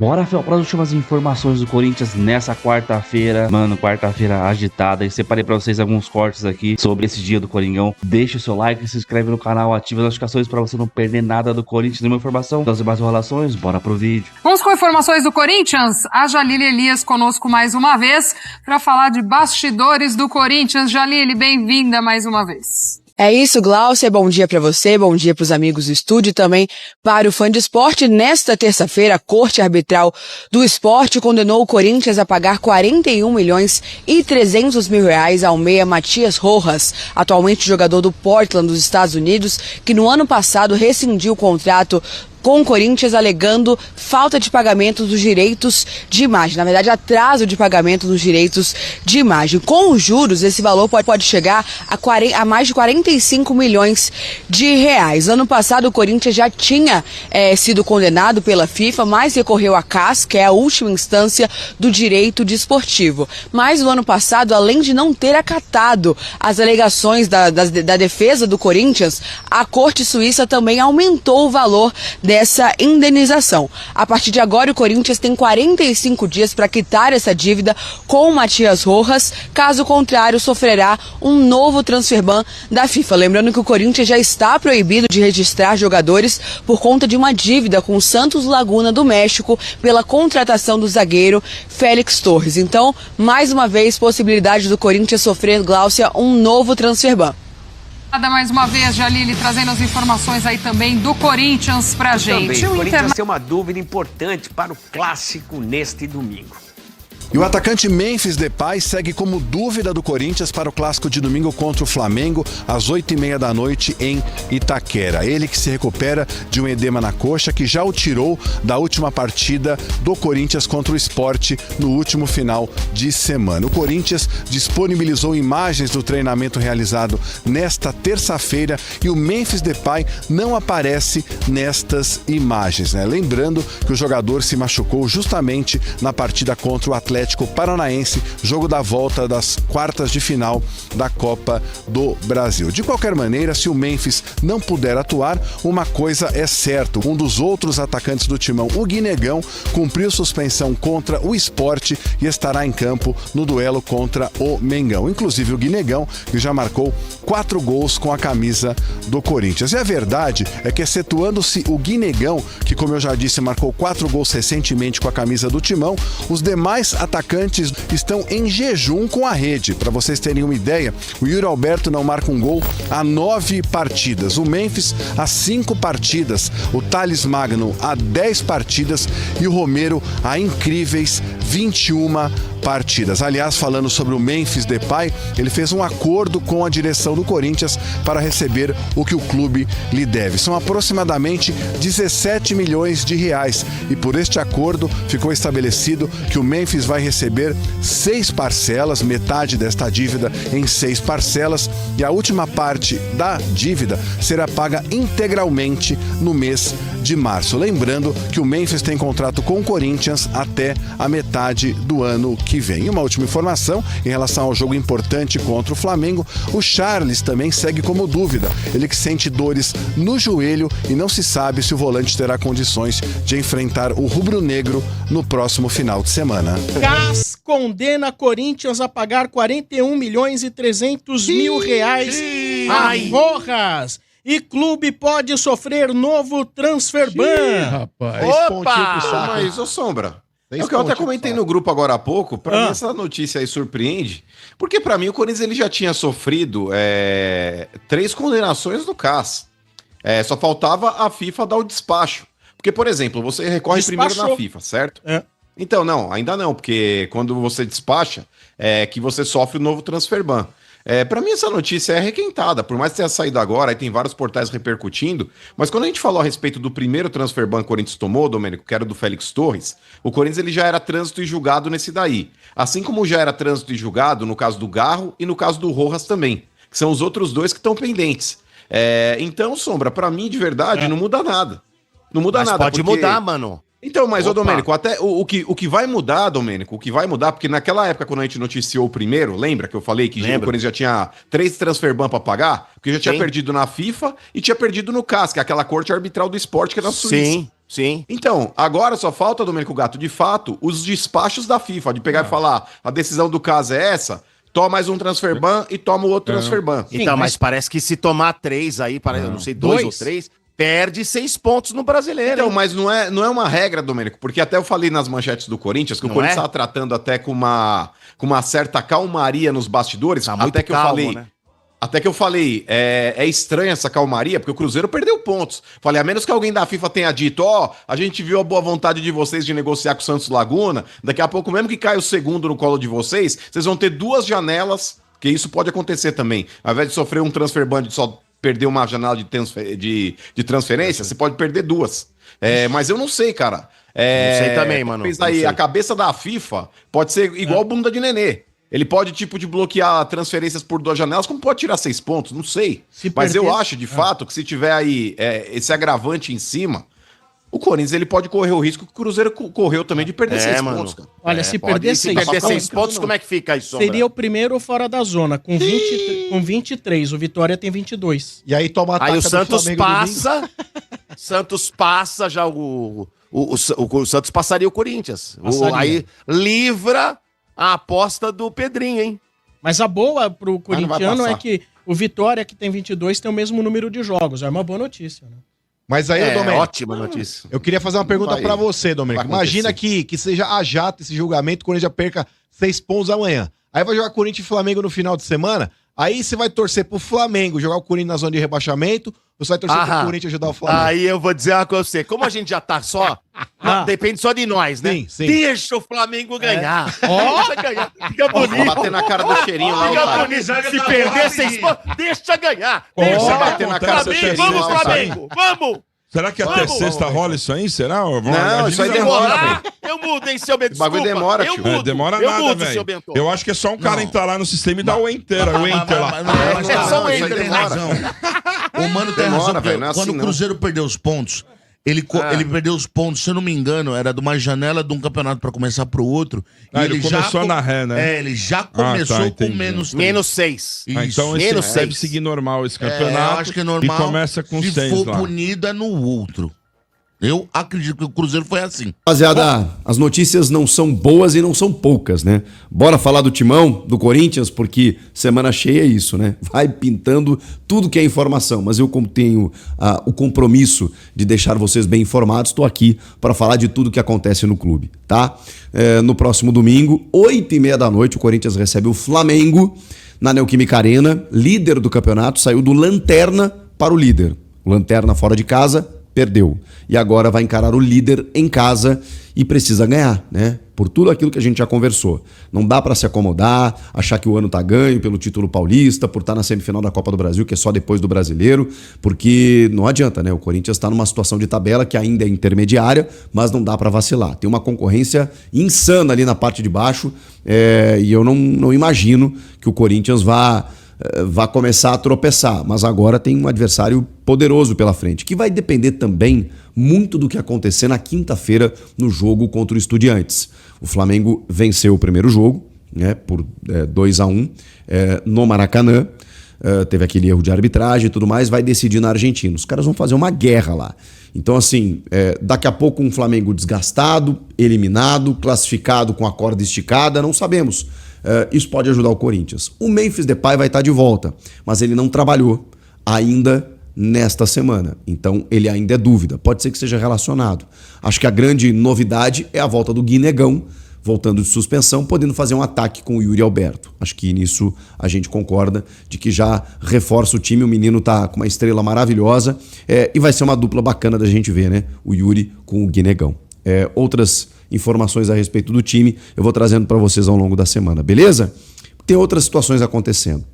Bora, Fel, para as últimas informações do Corinthians nessa quarta-feira. Mano, quarta-feira agitada. E separei para vocês alguns cortes aqui sobre esse dia do Coringão. Deixa o seu like, se inscreve no canal, ativa as notificações para você não perder nada do Corinthians. Nenhuma informação das demais relações. Bora pro vídeo. Vamos com informações do Corinthians. A Jalile Elias conosco mais uma vez para falar de bastidores do Corinthians. Jalile, bem-vinda mais uma vez. É isso, Glaucia, bom dia pra você, bom dia pros amigos do estúdio e também para o fã de esporte. Nesta terça-feira, a Corte Arbitral do Esporte condenou o Corinthians a pagar 41 milhões e 300 mil reais ao meia Matias Rojas, atualmente jogador do Portland dos Estados Unidos, que no ano passado rescindiu o contrato com o Corinthians alegando falta de pagamento dos direitos de imagem. Na verdade, atraso de pagamento dos direitos de imagem. Com os juros, esse valor pode chegar a mais de 45 milhões de reais. Ano passado, o Corinthians já tinha sido condenado pela FIFA, mas recorreu à CAS, que é a última instância do direito desportivo. Mas no ano passado, além de não ter acatado as alegações da defesa do Corinthians, a Corte Suíça também aumentou o valor dessa indenização. A partir de agora, o Corinthians tem 45 dias para quitar essa dívida com o Matias Rojas, caso contrário, sofrerá um novo transfer ban da FIFA. Lembrando que o Corinthians já está proibido de registrar jogadores por conta de uma dívida com o Santos Laguna do México pela contratação do zagueiro Félix Torres. Então, mais uma vez, possibilidade do Corinthians sofrer, Glaucia, um novo transfer ban. Mais uma vez, Jalile, trazendo as informações aí também do Corinthians pra gente. O Corinthians tem uma dúvida importante para o clássico neste domingo. E o atacante Memphis Depay segue como dúvida do Corinthians para o clássico de domingo contra o Flamengo, às 8h30 da noite em Itaquera. Ele que se recupera de um edema na coxa que já o tirou da última partida do Corinthians contra o Sport no último final de semana. O Corinthians disponibilizou imagens do treinamento realizado nesta terça-feira e o Memphis Depay não aparece nestas imagens, né? Lembrando que o jogador se machucou justamente na partida contra o Atlético Paranaense, jogo da volta das quartas de final da Copa do Brasil. De qualquer maneira, se o Memphis não puder atuar, uma coisa é certa: um dos outros atacantes do timão, o Guinegão, cumpriu suspensão contra o Sport e estará em campo no duelo contra o Mengão. Inclusive o Guinegão, que já marcou 4 gols com a camisa do Corinthians. E a verdade é que, excetuando-se o Guinegão, que, como eu já disse, marcou 4 gols recentemente com a camisa do timão, os demais atacantes estão em jejum com a rede. Para vocês terem uma ideia, o Yuri Alberto não marca um gol há 9 partidas, o Memphis há 5 partidas, o Thales Magno há 10 partidas e o Romero há incríveis 21 partidas. Aliás, falando sobre o Memphis Depay, ele fez um acordo com a direção do Corinthians para receber o que o clube lhe deve. São aproximadamente 17 milhões de reais e por este acordo ficou estabelecido que o Memphis vai receber 6 parcelas, metade desta dívida em 6 parcelas, e a última parte da dívida será paga integralmente no mês de março. Lembrando que o Memphis tem contrato com o Corinthians até a metade do ano que vem. E uma última informação em relação ao jogo importante contra o Flamengo: o Charles também segue como dúvida. Ele que sente dores no joelho e não se sabe se o volante terá condições de enfrentar o rubro-negro no próximo final de semana. CAS condena Corinthians a pagar 41 milhões e 300 mil reais a Rojas. E clube pode sofrer novo transfer ban. Rapaz, Opa! Mas, ô Sombra, é o que eu até comentei no grupo agora há pouco. Pra mim essa notícia aí surpreende, porque pra mim o Corinthians ele já tinha sofrido 3 condenações do CAS. Só faltava a FIFA dar o despacho. Porque, por exemplo, você recorre primeiro na FIFA, certo? Então, não, ainda não, porque quando você despacha, é que você sofre o novo transfer ban. Pra mim essa notícia é requentada, por mais que tenha saído agora, aí tem vários portais repercutindo, mas quando a gente falou a respeito do primeiro transfer ban que o Corinthians tomou, Domênico, que era do Félix Torres, o Corinthians ele já era trânsito e julgado nesse daí. Assim como já era trânsito e julgado no caso do Garro e no caso do Rojas também, que são os outros 2 que estão pendentes. Então, Sombra, pra mim, de verdade, não muda nada. Não muda nada. Pode mudar, mano. Então, mas, ô Domênico, até o que vai mudar, Domênico, o que vai mudar, porque naquela época, quando a gente noticiou o primeiro, lembra que eu falei que o Corinthians já tinha 3 transfer ban pra pagar? Porque já tinha perdido na FIFA e tinha perdido no CAS, que é aquela corte arbitral do esporte que é na Suíça. Sim. Sim. Então, agora só falta, Domênico Gato, de fato, os despachos da FIFA, de pegar e falar, a decisão do caso é essa, toma mais um transfer ban e toma o outro transfer ban. Então, mas parece que se tomar 3 aí, eu não sei, 2 ou 3, perde 6 pontos no Brasileiro. Então, mas não é uma regra, Domênico, porque até eu falei nas manchetes do Corinthians, que o Corinthians estava tratando até com uma certa calmaria nos bastidores, até que eu falei... Né? Até que eu falei, é estranha essa calmaria, porque o Cruzeiro perdeu pontos. Falei, a menos que alguém da FIFA tenha dito, a gente viu a boa vontade de vocês de negociar com o Santos Laguna, daqui a pouco, mesmo que caia o segundo no colo de vocês, vocês vão ter 2 janelas, que isso pode acontecer também. Ao invés de sofrer um transfer ban de só perder uma janela de transferência, você pode perder 2. Mas eu não sei, cara. Não sei também, mano. Aí, a cabeça da FIFA pode ser igual bunda de nenê. Ele pode, de bloquear transferências por 2 janelas, como pode tirar 6 pontos, não sei. Mas eu acho, de fato, que se tiver aí esse agravante em cima, o Corinthians ele pode correr o risco que o Cruzeiro correu também de perder 6 pontos, cara. Olha, se perder 6 pontos, como é que fica isso? Seria o primeiro fora da zona, com 23. O Vitória tem 22. E aí toma ataque. Aí o Santos passa, Santos passa já o Santos passaria o Corinthians. Aí livra a aposta do Pedrinho, hein? Mas a boa pro corintiano é que o Vitória, que tem 22, tem o mesmo número de jogos. É uma boa notícia, né? Mas aí, Domênico... ótima notícia. Eu queria fazer uma pergunta pra você, Domênico. Imagina que seja a jato esse julgamento, o Corinthians perca 6 pontos amanhã. Aí vai jogar Corinthians e Flamengo no final de semana. Aí você vai torcer pro Flamengo jogar o Corinthians na zona de rebaixamento, ou você vai torcer pro Corinthians ajudar o Flamengo? Aí eu vou dizer uma coisa pra você. Como a gente já tá só, depende só de nós, né? Sim. Deixa o Flamengo ganhar. Deixa ganhar. Fica bonito. Bater na cara do cheirinho lá. Fica bonito. Se perder 6 pontos, deixa ganhar. Deixa bater na cara do cheirinho. Vamos, Flamengo. Vamos. Será que até sexta rola isso aí? Será? Não, isso aí demora. Eu mudo, hein, seu Bento? O bagulho demora, tio. Demora nada, velho. Eu acho que é só um cara entrar lá no sistema e dar o enter lá. É só um enter. O Mano tem razão, quando o Cruzeiro perdeu os pontos, ele perdeu os pontos, se eu não me engano, era de uma janela de um campeonato pra começar pro outro. E ele começou na ré, né? Ele já começou com menos 3. Menos 6. Então esse deve seguir normal esse campeonato. Eu acho que é normal. E começa com 6 lá. Se for punido é no outro. Eu acredito que o Cruzeiro foi assim. Rapaziada, as notícias não são boas e não são poucas, né? Bora falar do Timão, do Corinthians, porque semana cheia é isso, né? Vai pintando tudo que é informação, mas eu, como tenho o compromisso de deixar vocês bem informados, estou aqui para falar de tudo que acontece no clube, tá? No próximo domingo, 20h30 da noite, o Corinthians recebe o Flamengo na Neoquímica Arena, líder do campeonato, saiu do lanterna para o líder. O lanterna fora de casa perdeu. E agora vai encarar o líder em casa e precisa ganhar, né? Por tudo aquilo que a gente já conversou. Não dá para se acomodar, achar que o ano tá ganho pelo título paulista, por estar na semifinal da Copa do Brasil, que é só depois do Brasileiro, porque não adianta, né? O Corinthians está numa situação de tabela que ainda é intermediária, mas não dá para vacilar. Tem uma concorrência insana ali na parte de baixo, e eu não imagino que o Corinthians vá começar a tropeçar, mas agora tem um adversário poderoso pela frente, que vai depender também muito do que acontecer na quinta-feira no jogo contra o Estudiantes. O Flamengo venceu o primeiro jogo, né, por 2-1 no Maracanã, teve aquele erro de arbitragem e tudo mais, vai decidir na Argentina. Os caras vão fazer uma guerra lá. Então, assim, daqui a pouco um Flamengo desgastado, eliminado, classificado com a corda esticada, não sabemos. Isso pode ajudar o Corinthians. O Memphis Depay vai estar de volta, mas ele não trabalhou ainda nesta semana. Então ele ainda é dúvida. Pode ser que seja relacionado. Acho que a grande novidade é a volta do Guinegão, voltando de suspensão, podendo fazer um ataque com o Yuri Alberto. Acho que nisso a gente concorda de que já reforça o time. O menino tá com uma estrela maravilhosa e vai ser uma dupla bacana da gente ver, né? O Yuri com o Guinegão. Outras informações a respeito do time eu vou trazendo para vocês ao longo da semana, beleza? Tem outras situações acontecendo.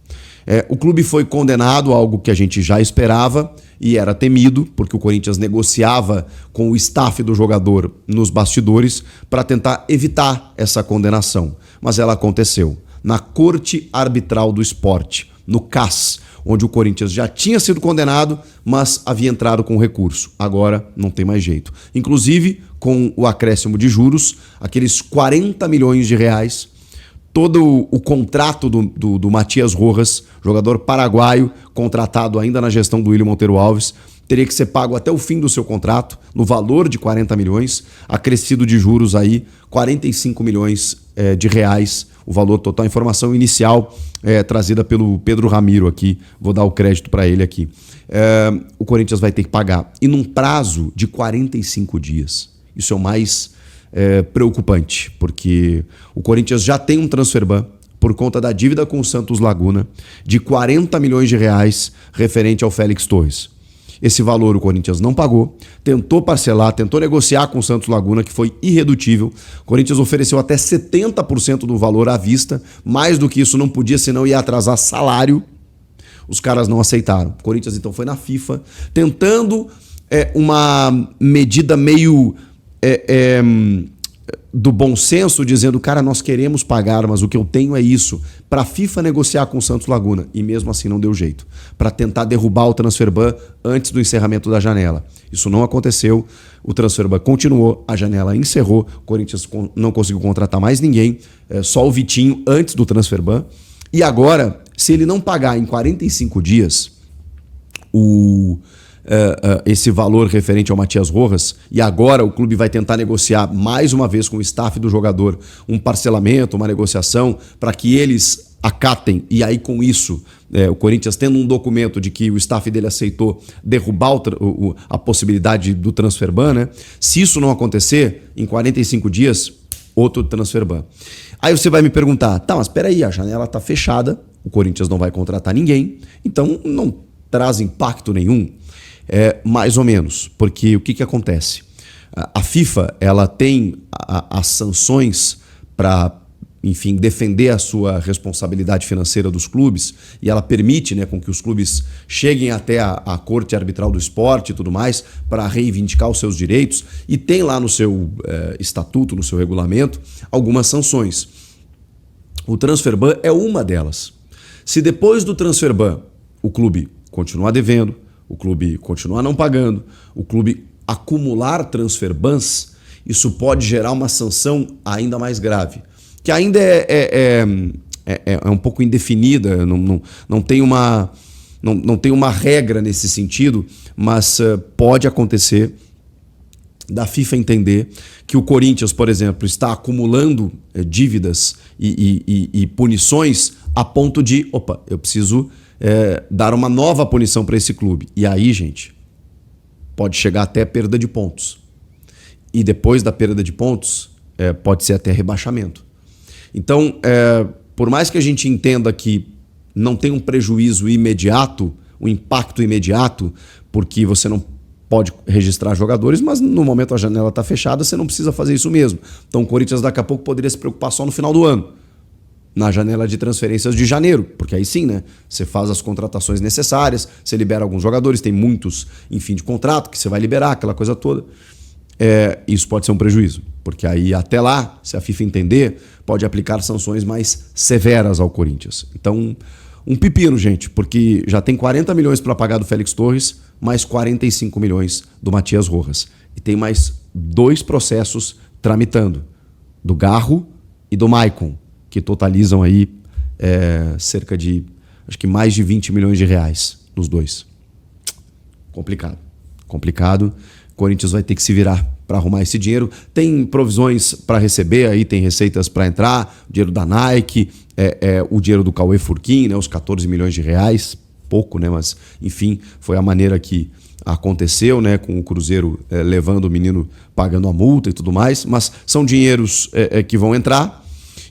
O clube foi condenado a algo que a gente já esperava e era temido, porque o Corinthians negociava com o staff do jogador nos bastidores para tentar evitar essa condenação. Mas ela aconteceu na Corte Arbitral do Esporte, no CAS, onde o Corinthians já tinha sido condenado, mas havia entrado com recurso. Agora não tem mais jeito. Inclusive, com o acréscimo de juros, aqueles 40 milhões de reais, todo o contrato do Matias Rojas, jogador paraguaio, contratado ainda na gestão do William Monteiro Alves, teria que ser pago até o fim do seu contrato, no valor de 40 milhões, acrescido de juros aí, 45 milhões de reais, o valor total. Informação inicial trazida pelo Pedro Ramiro aqui, vou dar o crédito para ele aqui. O Corinthians vai ter que pagar, e num prazo de 45 dias. Isso é o mais preocupante, porque o Corinthians já tem um transfer ban por conta da dívida com o Santos Laguna de 40 milhões de reais referente ao Félix Torres. Esse valor o Corinthians não pagou, tentou parcelar, tentou negociar com o Santos Laguna, que foi irredutível. O Corinthians ofereceu até 70% do valor à vista, mais do que isso não podia, senão ia atrasar salário. Os caras não aceitaram. O Corinthians então foi na FIFA, tentando uma medida meio do bom senso, dizendo, cara, nós queremos pagar, mas o que eu tenho é isso, para a FIFA negociar com o Santos Laguna, e mesmo assim não deu jeito, para tentar derrubar o transfer ban antes do encerramento da janela. Isso não aconteceu, o transfer ban continuou, a janela encerrou, o Corinthians não conseguiu contratar mais ninguém, só o Vitinho antes do transfer ban, e agora, se ele não pagar em 45 dias esse valor referente ao Matias Rojas, e agora o clube vai tentar negociar mais uma vez com o staff do jogador um parcelamento, uma negociação, para que eles acatem, e aí com isso, o Corinthians tendo um documento de que o staff dele aceitou derrubar a possibilidade do transfer ban, né? Se isso não acontecer, em 45 dias, outro transfer ban. Aí você vai me perguntar, tá, mas peraí, a janela tá fechada, o Corinthians não vai contratar ninguém, então não traz impacto nenhum. Mais ou menos, porque o que acontece? A FIFA, ela tem as sanções para, enfim, defender a sua responsabilidade financeira dos clubes, e ela permite, né, com que os clubes cheguem até a Corte Arbitral do Esporte e tudo mais para reivindicar os seus direitos, e tem lá no seu estatuto, no seu regulamento, algumas sanções. O transfer ban é uma delas. Se depois do transfer ban o clube continuar devendo, o clube continuar não pagando, o clube acumular transfer bans, isso pode gerar uma sanção ainda mais grave, que ainda é um pouco indefinida, não tem uma regra nesse sentido, mas pode acontecer da FIFA entender que o Corinthians, por exemplo, está acumulando dívidas e punições a ponto de, eu preciso dar uma nova punição para esse clube. E aí, gente, pode chegar até perda de pontos. E depois da perda de pontos, pode ser até rebaixamento. Então, por mais que a gente entenda que não tem um prejuízo imediato, um impacto imediato, porque você não pode registrar jogadores, mas no momento a janela está fechada, você não precisa fazer isso mesmo. Então o Corinthians daqui a pouco poderia se preocupar só no final do ano, na janela de transferências de janeiro, porque aí sim, né? Você faz as contratações necessárias, você libera alguns jogadores, tem muitos em fim de contrato que você vai liberar, aquela coisa toda. Isso pode ser um prejuízo, porque aí até lá, se a FIFA entender, pode aplicar sanções mais severas ao Corinthians. Então, um pepino, gente, porque já tem 40 milhões para pagar do Félix Torres, mais 45 milhões do Matias Rojas. E tem mais 2 processos tramitando, do Garro e do Maicon, que totalizam aí cerca de, acho que mais de 20 milhões de reais nos 2. Complicado. O Corinthians vai ter que se virar para arrumar esse dinheiro. Tem provisões para receber, aí tem receitas para entrar, o dinheiro da Nike, o dinheiro do Cauê Furquim, né, os 14 milhões de reais, pouco, né, mas enfim, foi a maneira que aconteceu, né, com o Cruzeiro levando o menino, pagando a multa e tudo mais, mas são dinheiros que vão entrar.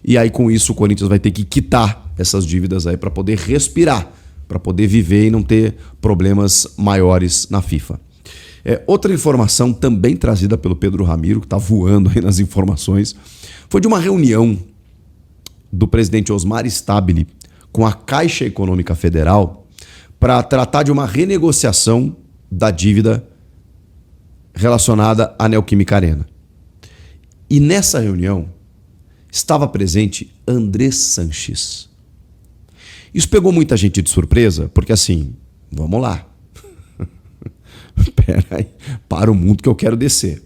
E aí, com isso, o Corinthians vai ter que quitar essas dívidas aí para poder respirar, para poder viver e não ter problemas maiores na FIFA. Outra informação também trazida pelo Pedro Ramiro, que está voando aí nas informações, foi de uma reunião do presidente Osmar Stabile com a Caixa Econômica Federal para tratar de uma renegociação da dívida relacionada à Neoquímica Arena. E nessa reunião estava presente André Sanches. Isso pegou muita gente de surpresa, porque assim, vamos lá. Pera aí, para o mundo que eu quero descer.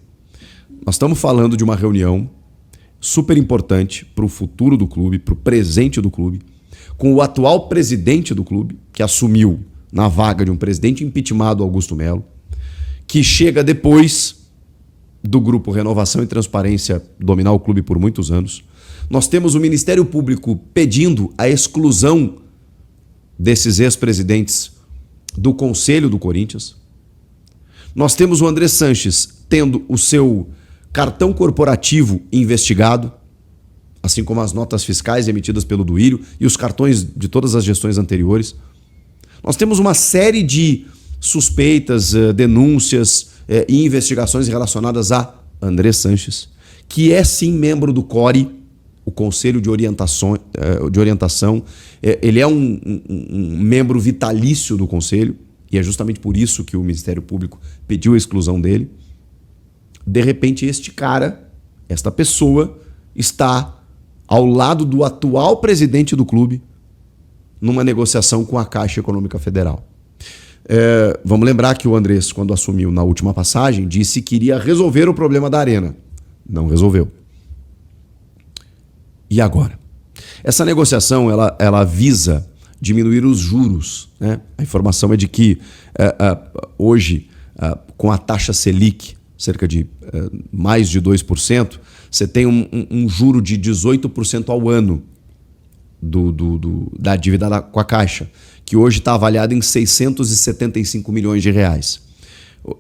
Nós estamos falando de uma reunião super importante para o futuro do clube, para o presente do clube, com o atual presidente do clube, que assumiu na vaga de um presidente impeachmentado, Augusto Melo. que chega depois do Grupo Renovação e Transparência dominar o clube por muitos anos. Nós temos o Ministério Público pedindo a exclusão desses ex-presidentes do Conselho do Corinthians. Nós temos o André Sanches tendo o seu cartão corporativo investigado, assim como as notas fiscais emitidas pelo Duílio e os cartões de todas as gestões anteriores. Nós temos uma série de suspeitas, denúncias e investigações relacionadas a André Sanches, que é sim membro do CORE, o Conselho de Orientação. Ele é um membro vitalício do Conselho, e é justamente por isso que o Ministério Público pediu a exclusão dele. De repente, este cara, esta pessoa, está ao lado do atual presidente do clube numa negociação com a Caixa Econômica Federal. Vamos lembrar que o Andrés, quando assumiu na última passagem, disse que iria resolver o problema da Arena. Não resolveu. E agora? Essa negociação ela visa diminuir os juros, né? A informação é de que hoje, com a taxa Selic, cerca de mais de 2%, você tem um juro de 18% ao ano da dívida com a Caixa, que hoje está avaliada em 675 milhões de reais.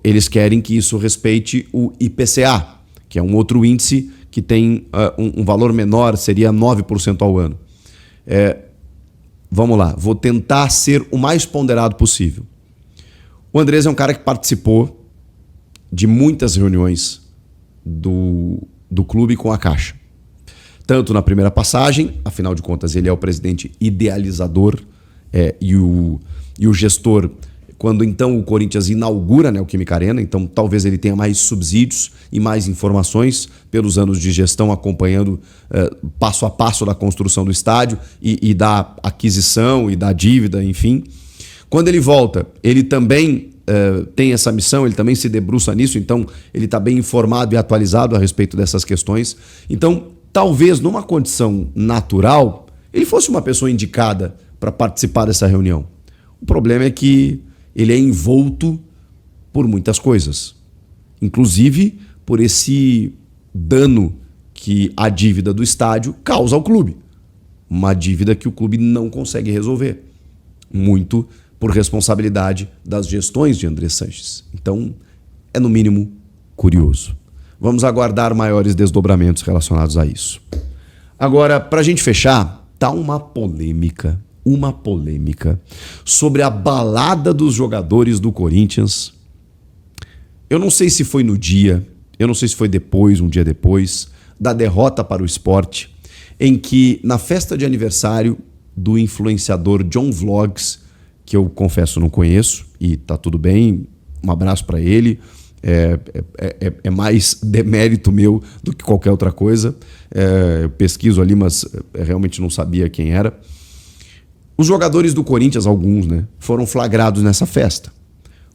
Eles querem que isso respeite o IPCA, que é um outro índice que tem um valor menor, seria 9% ao ano. Vamos lá, vou tentar ser o mais ponderado possível. O Andrés é um cara que participou de muitas reuniões do clube com a Caixa. Tanto na primeira passagem, afinal de contas ele é o presidente idealizador e o gestor, quando então o Corinthians inaugura, né, o Química Arena, então talvez ele tenha mais subsídios e mais informações pelos anos de gestão, acompanhando passo a passo da construção do estádio e da aquisição e da dívida, enfim. Quando ele volta, ele também tem essa missão, ele também se debruça nisso, então ele está bem informado e atualizado a respeito dessas questões. Então, talvez numa condição natural, ele fosse uma pessoa indicada para participar dessa reunião. O problema é que ele é envolto por muitas coisas, inclusive por esse dano que a dívida do estádio causa ao clube. Uma dívida que o clube não consegue resolver, muito por responsabilidade das gestões de André Sanches. Então, é no mínimo curioso. Vamos aguardar maiores desdobramentos relacionados a isso. Agora, para a gente fechar, tá uma polêmica sobre a balada dos jogadores do Corinthians. Eu não sei se foi no dia, eu não sei se foi depois, um dia depois, da derrota para o Sport, em que na festa de aniversário do influenciador John Vlogs, que eu confesso não conheço, e tá tudo bem, um abraço para ele, é mais demérito meu do que qualquer outra coisa. Eu pesquiso ali, mas realmente não sabia quem era. Os jogadores do Corinthians, alguns, né, foram flagrados nessa festa.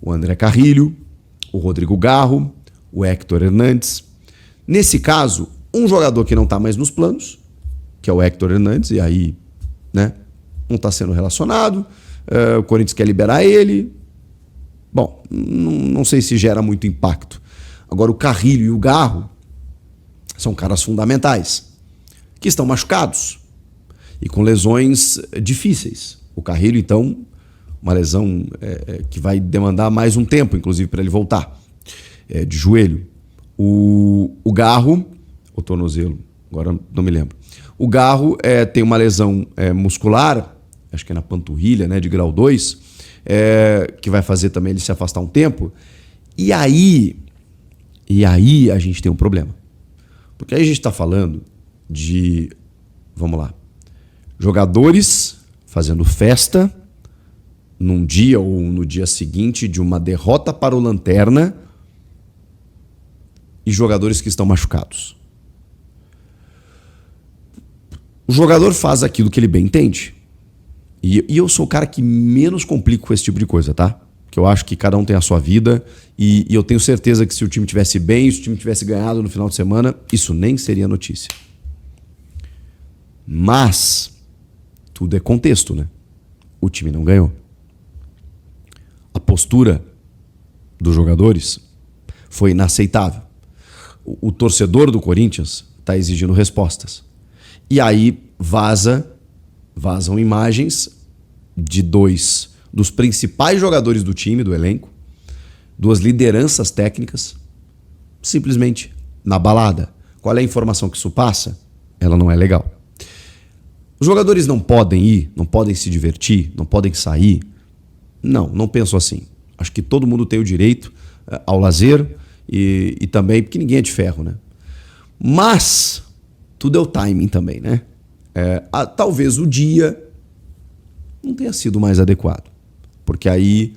O André Carrilho, o Rodrigo Garro, o Héctor Hernandes. Nesse caso, um jogador que não está mais nos planos, que é o Héctor Hernandes, e aí, né, não está sendo relacionado, o Corinthians quer liberar ele. Bom, não sei se gera muito impacto. Agora, o Carrilho e o Garro são caras fundamentais, que estão machucados e com lesões difíceis. O Carrilho, então, uma lesão que vai demandar mais um tempo, inclusive, para ele voltar, de joelho. O Garro, o tornozelo, agora não me lembro. O Garro tem uma lesão muscular, acho que é na panturrilha, né, de grau 2, que vai fazer também ele se afastar um tempo. E aí a gente tem um problema. Porque aí a gente está falando de, vamos lá, jogadores fazendo festa num dia ou no dia seguinte de uma derrota para o Lanterna e jogadores que estão machucados. O jogador faz aquilo que ele bem entende. E eu sou o cara que menos complico com esse tipo de coisa, tá? Porque eu acho que cada um tem a sua vida e eu tenho certeza que se o time tivesse bem, se o time tivesse ganhado no final de semana, isso nem seria notícia. Mas tudo é contexto, né? O time não ganhou. A postura dos jogadores foi inaceitável. O torcedor do Corinthians está exigindo respostas. E aí vazam imagens de 2 dos principais jogadores do time, do elenco, 2 lideranças técnicas, simplesmente na balada. Qual é a informação que isso passa? Ela não é legal. Os jogadores não podem ir, não podem se divertir, não podem sair. Não penso assim. Acho que todo mundo tem o direito ao lazer e também, porque ninguém é de ferro, né? Mas tudo é o timing também, né? Talvez o dia não tenha sido mais adequado, porque aí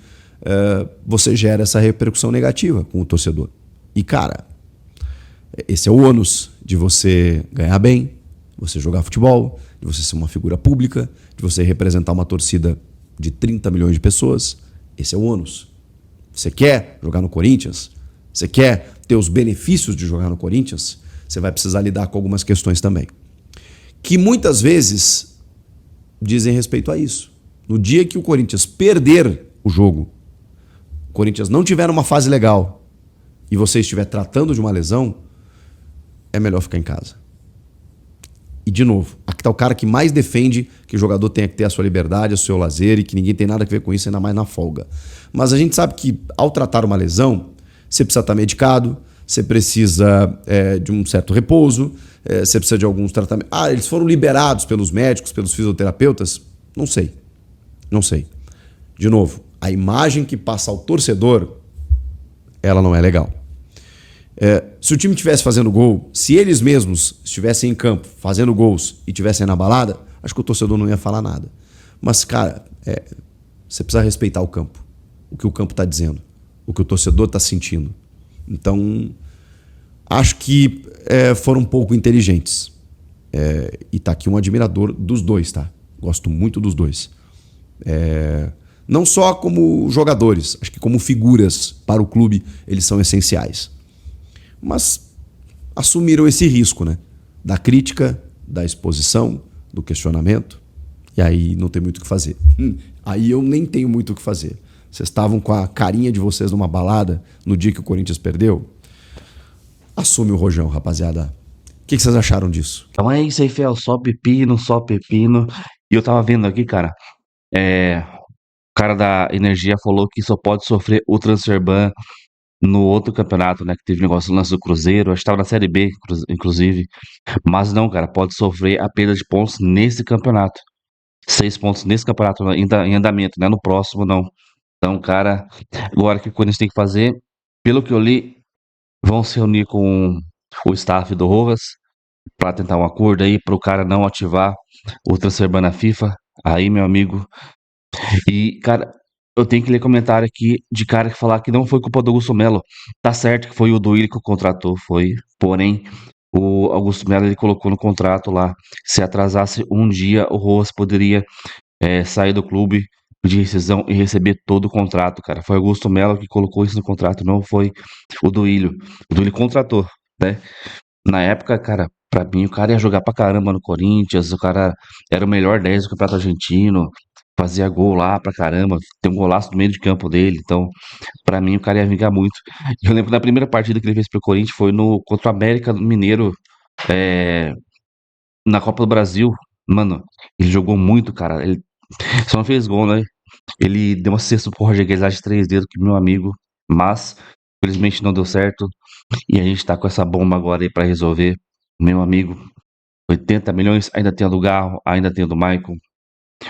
você gera essa repercussão negativa com o torcedor. E, cara, esse é o ônus de você ganhar bem, de você jogar futebol, de você ser uma figura pública, de você representar uma torcida de 30 milhões de pessoas. Esse é o ônus. Você quer jogar no Corinthians? Você quer ter os benefícios de jogar no Corinthians? Você vai precisar lidar com algumas questões também, que muitas vezes dizem respeito a isso. No dia que o Corinthians perder o jogo, o Corinthians não tiver uma fase legal e você estiver tratando de uma lesão, é melhor ficar em casa. E, de novo, aqui está o cara que mais defende que o jogador tenha que ter a sua liberdade, o seu lazer e que ninguém tem nada a ver com isso, ainda mais na folga. Mas a gente sabe que, ao tratar uma lesão, você precisa estar medicado, você precisa de um certo repouso, você precisa de alguns tratamentos. Eles foram liberados pelos médicos, pelos fisioterapeutas? Não sei. De novo, a imagem que passa ao torcedor, ela não é legal. Se o time estivesse fazendo gol, se eles mesmos estivessem em campo fazendo gols e estivessem na balada, acho que o torcedor não ia falar nada. Mas, cara, você precisa respeitar o campo, o que o campo está dizendo, o que o torcedor está sentindo. Então, acho que foram um pouco inteligentes. E tá aqui um admirador dos dois, tá? Gosto muito dos dois. Não só como jogadores, acho que como figuras para o clube, eles são essenciais. Mas assumiram esse risco, né? Da crítica, da exposição, do questionamento. E aí não tem muito o que fazer. Aí eu nem tenho muito o que fazer. Vocês estavam com a carinha de vocês numa balada no dia que o Corinthians perdeu? Assume o rojão, rapaziada. O que vocês acharam disso? Então é isso aí, Fel. Só pepino. E eu tava vendo aqui, cara. O cara da Energia falou que só pode sofrer o transfer ban no outro campeonato, né? Que teve negócio no lance do Cruzeiro. Acho que tava na Série B, inclusive. Mas não, cara. Pode sofrer a perda de pontos nesse campeonato. 6 pontos nesse campeonato em andamento, né? No próximo, não. Então, cara, agora o que o Corinthians tem que fazer, pelo que eu li, vão se reunir com o staff do Rojas para tentar um acordo aí para o cara não ativar o transfer ban na FIFA. Aí, meu amigo. E, cara, eu tenho que ler comentário aqui de cara que falar que não foi culpa do Augusto Melo. Tá certo que foi o Duílio que o contratou, foi. Porém, o Augusto Melo ele colocou no contrato lá, se atrasasse um dia, o Rojas poderia sair do clube de rescisão e receber todo o contrato, cara. Foi Augusto Melo que colocou isso no contrato, não foi o Duílio. O Duílio contratou, né? Na época, cara, pra mim o cara ia jogar pra caramba no Corinthians, o cara era o melhor 10 do Campeonato Argentino, fazia gol lá pra caramba, tem um golaço no meio de campo dele, então pra mim o cara ia vingar muito. Eu lembro da primeira partida que ele fez pro Corinthians foi contra o América Mineiro, na Copa do Brasil. Mano, ele jogou muito, cara. Ele só não fez gol, né? Ele deu uma cesta pro Roger Guedes de 3 dedos, que meu amigo, mas infelizmente não deu certo. E a gente tá com essa bomba agora aí pra resolver. Meu amigo, 80 milhões, ainda tem a do Garro, ainda tem a do Maicon.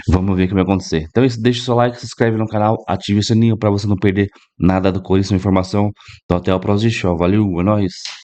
Vamos ver o que vai acontecer. Então é isso, deixa o seu like, se inscreve no canal, ative o sininho pra você não perder nada do Corinthians, informação. Então até o próximo show. Valeu, é nóis.